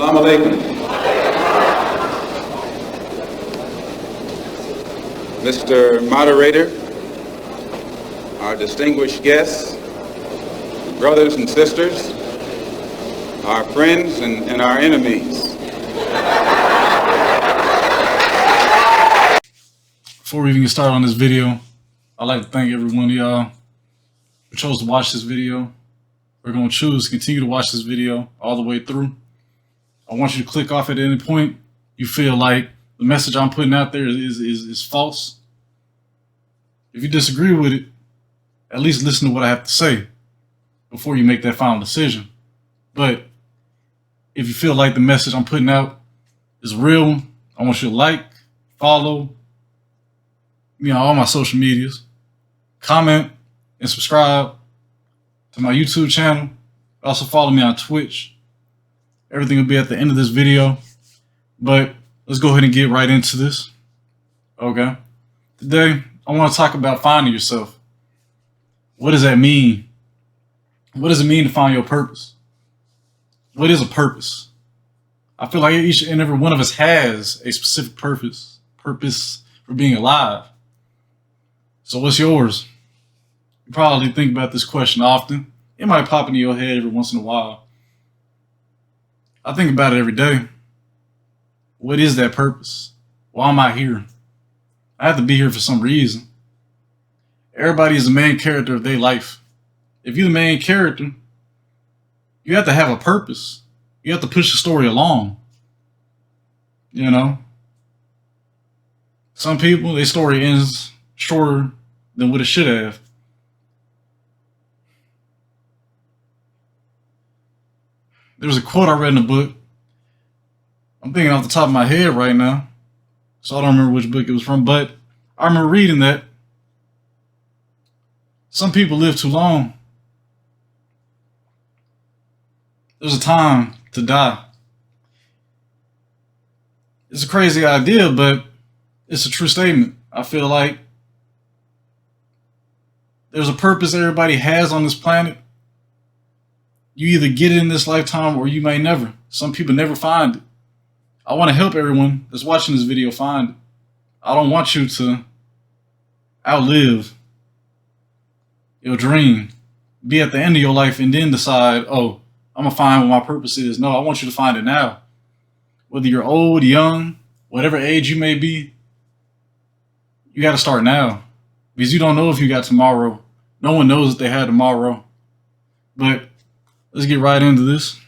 Assalamu alaikum. Mr. Moderator, our distinguished guests, brothers and sisters, our friends and our enemies. Before we even get started on this video, I'd like to thank every one of y'all who chose to watch this video. We're going to choose to continue to watch this video all the way through. I want you to click off at any point you feel like the message I'm putting out there is false. If you disagree with it, at least listen to what I have to say before you make that final decision. But if you feel like the message I'm putting out is real, I want you to like, follow, all my social medias, comment, and subscribe to my YouTube channel. Also follow me on Twitch. Everything will be at the end of this video. But let's go ahead and get right into this. Okay. Today, I want to talk about finding yourself. What does that mean? What does it mean to find your purpose? What is a purpose? I feel like each and every one of us has a specific purpose for being alive. So what's yours? You probably think about this question often. It might pop into your head every once in a while. I think about it every day. What is that purpose? Why am I here? I have to be here for some reason. Everybody is the main character of their life. If you're the main character, you have to have a purpose. You have to push the story along. Some people, their story ends shorter than what it should have. There's a quote I read in a book. I'm thinking off the top of my head right now, so I don't remember which book it was from, but I remember reading that some people live too long. There's a time to die. It's a crazy idea, but it's a true statement. I feel like there's a purpose everybody has on this planet. You either get it in this lifetime or you may never. Some people never find it. I want to help everyone that's watching this video find it. I don't want you to outlive your dream, be at the end of your life and then decide, oh, I'm going to find what my purpose is. No, I want you to find it now. Whether you're old, young, whatever age you may be, you got to start now. Because you don't know if you got tomorrow. No one knows if they had tomorrow. But let's get right into this.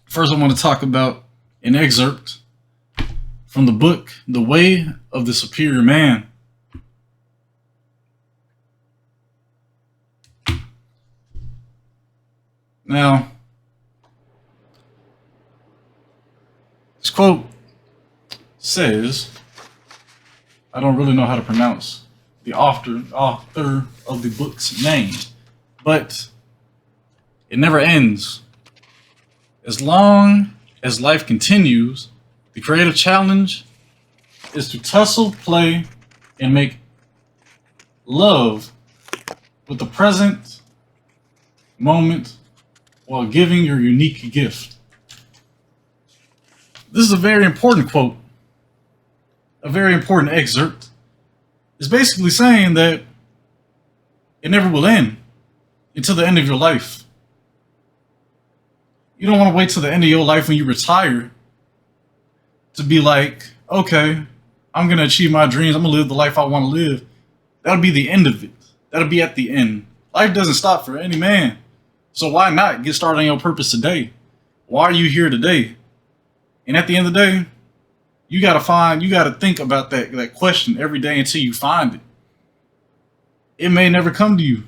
First, I want to talk about an excerpt from the book, The Way of the Superior Man. Now, this quote says, I don't really know how to pronounce the author of the book's name, but it never ends. As long as life continues, the creative challenge is to tussle, play, and make love with the present moment while giving your unique gift. This is a very important quote, a very important excerpt. It's basically saying that it never will end until the end of your life. You don't want to wait till the end of your life when you retire to be like, okay, I'm going to achieve my dreams. I'm going to live the life I want to live. That'll be the end of it. That'll be at the end. Life doesn't stop for any man. So why not get started on your purpose today? Why are you here today? And at the end of the day, you got to think about that question every day until you find it. It may never come to you.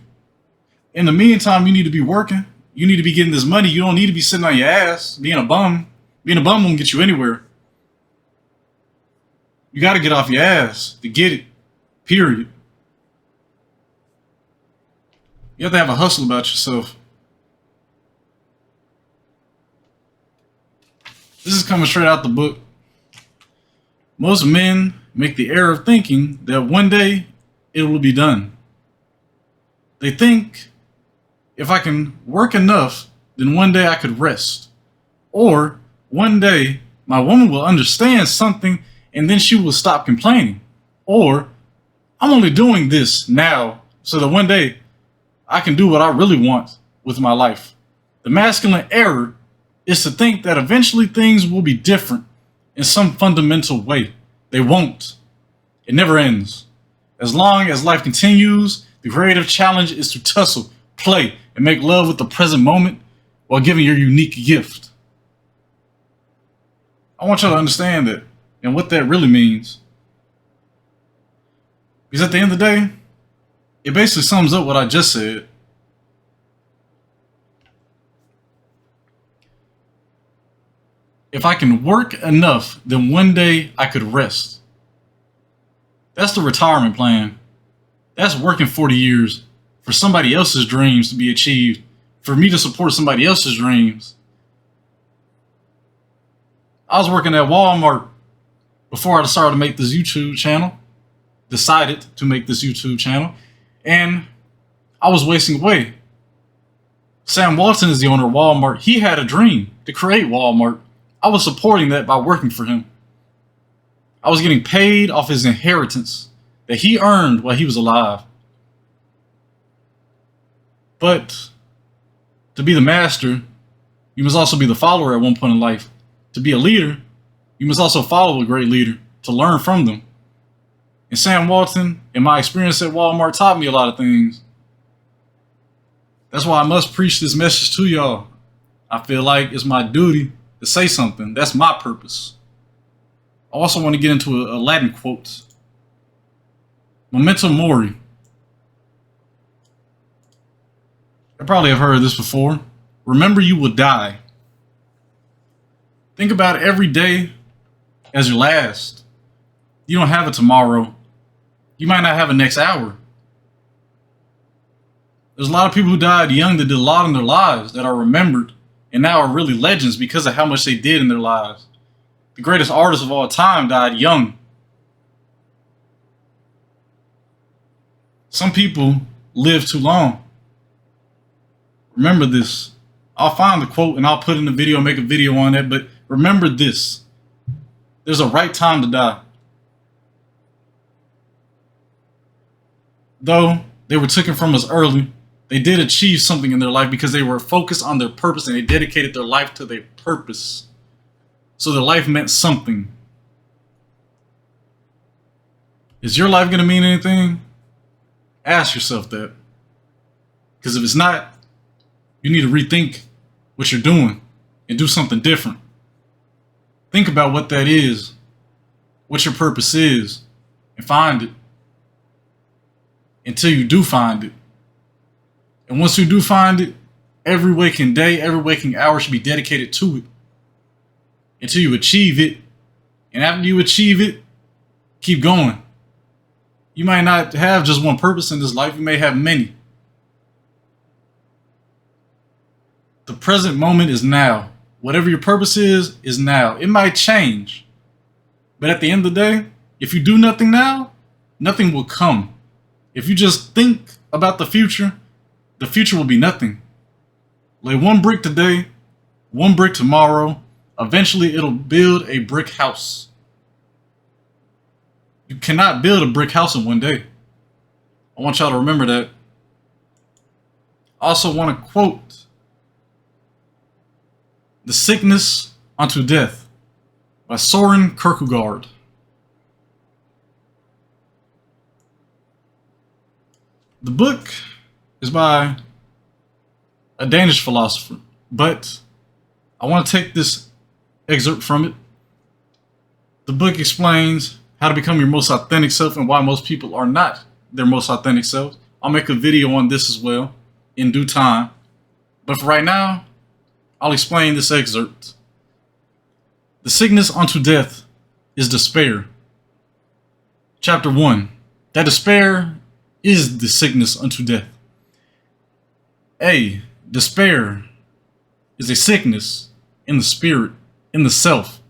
In the meantime, you need to be working. You need to be getting this money. You don't need to be sitting on your ass, being a bum. Being a bum won't get you anywhere. You got to get off your ass to get it. Period. You have to have a hustle about yourself. This is coming straight out the book. Most men make the error of thinking that one day it will be done. They think if I can work enough, then one day I could rest. Or one day my woman will understand something and then she will stop complaining. Or I'm only doing this now so that one day I can do what I really want with my life. The masculine error is to think that eventually things will be different in some fundamental way. They won't. It never ends. As long as life continues, the creative challenge is to tussle, play, and make love with the present moment while giving your unique gift. I want y'all to understand that and what that really means. Because at the end of the day, it basically sums up what I just said. If I can work enough, then one day I could rest. That's the retirement plan. That's working 40 years for somebody else's dreams to be achieved, for me to support somebody else's dreams. I was working at Walmart before I decided to make this YouTube channel, and I was wasting away. Sam Walton is the owner of Walmart. He had a dream to create Walmart. I was supporting that by working for him. I was getting paid off his inheritance that he earned while he was alive. But to be the master, you must also be the follower at one point in life. To be a leader, you must also follow a great leader to learn from them. And Sam Walton, in my experience at Walmart, taught me a lot of things. That's why I must preach this message to y'all. I feel like it's my duty to say something. That's my purpose. I also want to get into a Latin quote. Memento Mori. I probably have heard this before. Remember, you will die. Think about every day as your last. You don't have a tomorrow. You might not have a next hour. There's a lot of people who died young that did a lot in their lives that are remembered and now are really legends because of how much they did in their lives. The greatest artist of all time died young. Some people live too long. Remember this. I'll find the quote and I'll put it in the video, make a video on it, but remember this. There's a right time to die. Though they were taken from us early, they did achieve something in their life because they were focused on their purpose and they dedicated their life to their purpose. So their life meant something. Is your life going to mean anything? Ask yourself that. Because if it's not, you need to rethink what you're doing and do something different. Think about what that is, what your purpose is, and find it. Until you do find it. And once you do find it, every waking day, every waking hour should be dedicated to it. Until you achieve it. And after you achieve it, keep going. You might not have just one purpose in this life. You may have many. The present moment is now. Whatever your purpose is now. It might change. But at the end of the day, if you do nothing now, nothing will come. If you just think about the future will be nothing. Lay one brick today, one brick tomorrow. Eventually, it'll build a brick house. You cannot build a brick house in one day. I want y'all to remember that. I also want to quote The Sickness Unto Death by Soren Kierkegaard. The book is by a Danish philosopher, but I want to take this excerpt from it. The book explains how to become your most authentic self and why most people are not their most authentic selves. I'll make a video on this as well in due time. But for right now, I'll explain this excerpt. The sickness unto death is despair. Chapter 1. That despair is the sickness unto death. A. Despair is a sickness in the spirit, in the self.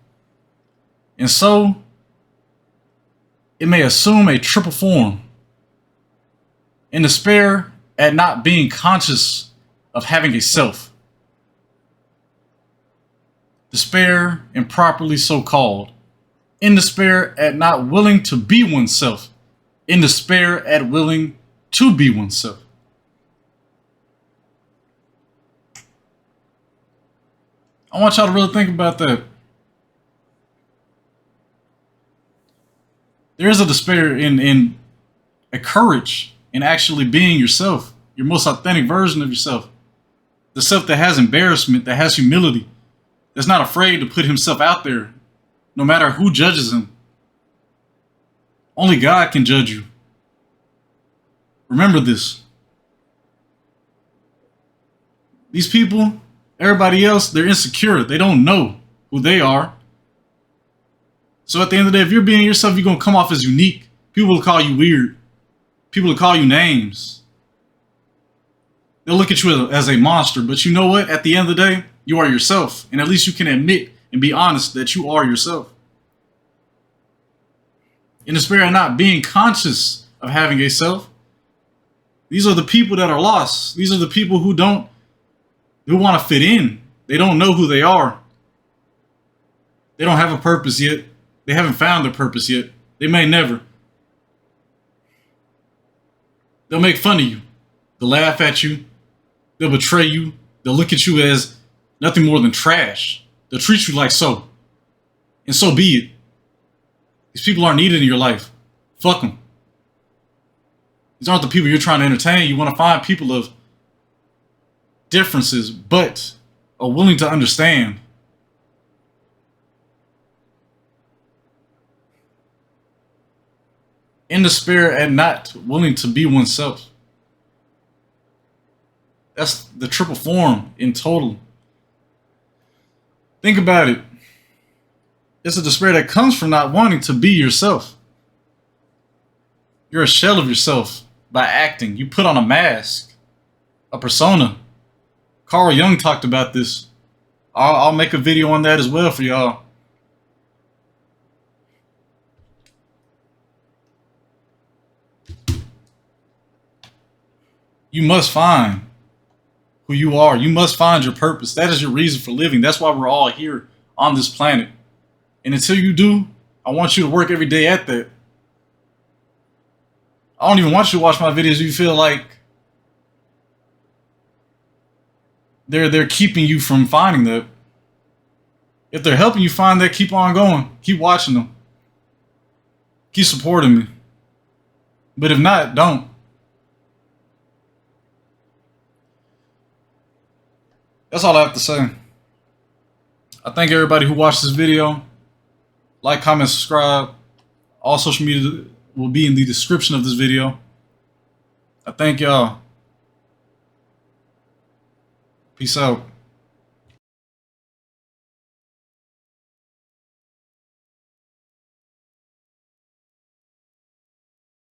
And so, it may assume a triple form. In despair at not being conscious of having a self. despair, improperly so called. In despair at not willing to be oneself. In despair at willing to be oneself. I want y'all to really think about that. There is a despair in a courage in actually being yourself, your most authentic version of yourself. The self that has embarrassment, that has humility, that's not afraid to put himself out there, no matter who judges him. Only God can judge you. Remember this. These people, everybody else, they're insecure. They don't know who they are. So at the end of the day, if you're being yourself, you're going to come off as unique. People will call you weird. People will call you names. They'll look at you as a monster. But you know what? At the end of the day, you are yourself. And at least you can admit and be honest that you are yourself. In the spirit of not being conscious of having a self, these are the people that are lost. These are the people who want to fit in. They don't know who they are. They don't have a purpose yet. They haven't found their purpose yet. They may never. They'll make fun of you. They'll laugh at you. They'll betray you. They'll look at you as nothing more than trash. They'll treat you like so. And so be it. These people aren't needed in your life. Fuck them. These aren't the people you're trying to entertain. You want to find people of differences, but are willing to understand. In despair at not willing to be oneself. That's the triple form in total. Think about it. It's a despair that comes from not wanting to be yourself. You're a shell of yourself by acting. You put on a mask, a persona. Carl Jung talked about this. I'll make a video on that as well for y'all. You must find who you are. You must find your purpose. That is your reason for living. That's why we're all here on this planet. And until you do, I want you to work every day at that. I don't even want you to watch my videos if you feel like they're keeping you from finding that. If they're helping you find that, keep on going. Keep watching them. Keep supporting me. But if not, don't. That's all I have to say. I thank everybody who watched this video. Like, comment, subscribe. All social media will be in the description of this video. I thank y'all. Peace out.